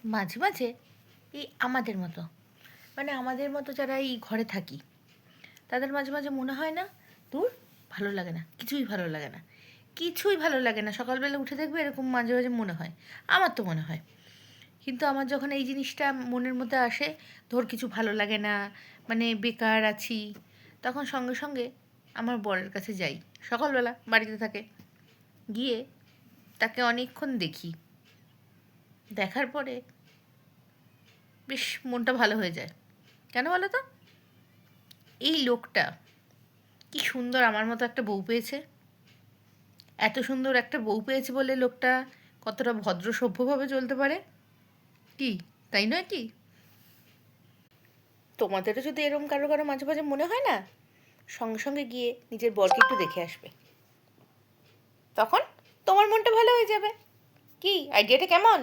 মাঝে মাঝে এই আমাদের মতো আমাদের মতো যারা এই ঘরে থাকি তাদের মাঝে মাঝে মনে হয় না, দূর ভালো লাগে না, কিছুই ভালো লাগে না, কিছুই ভালো লাগে না। সকালবেলা উঠে দেখবে এরকম মাঝে মাঝে মনে হয়, আমার তো মনে হয়। কিন্তু আমার যখন এই জিনিসটা মনের মধ্যে আসে, ধর কিছু ভালো লাগে না, বেকার আছি, তখন সঙ্গে সঙ্গে আমার বরের কাছে যাই। সকালবেলা বাড়িতে থাকে, গিয়ে তাকে অনেকক্ষণ দেখি। দেখার পরে বেশ মনটা ভালো হয়ে যায়। কেন বলো তো? এই লোকটা কি সুন্দর আমার মতো একটা বউ পেয়েছে। এত সুন্দর একটা বউ পেয়েছে বলে লোকটা কতটা ভদ্র সভ্যভাবে চলতে পারে। কি, তাই নয় কি? তোমাদেরও যদি এরম কারো কারো মাঝে মাঝে মনে হয় না, সঙ্গে সঙ্গে গিয়ে নিজের বরকে একটু দেখে আসবে, তখন তোমার মনটা ভালো হয়ে যাবে। কি আইডিয়াটা কেমন?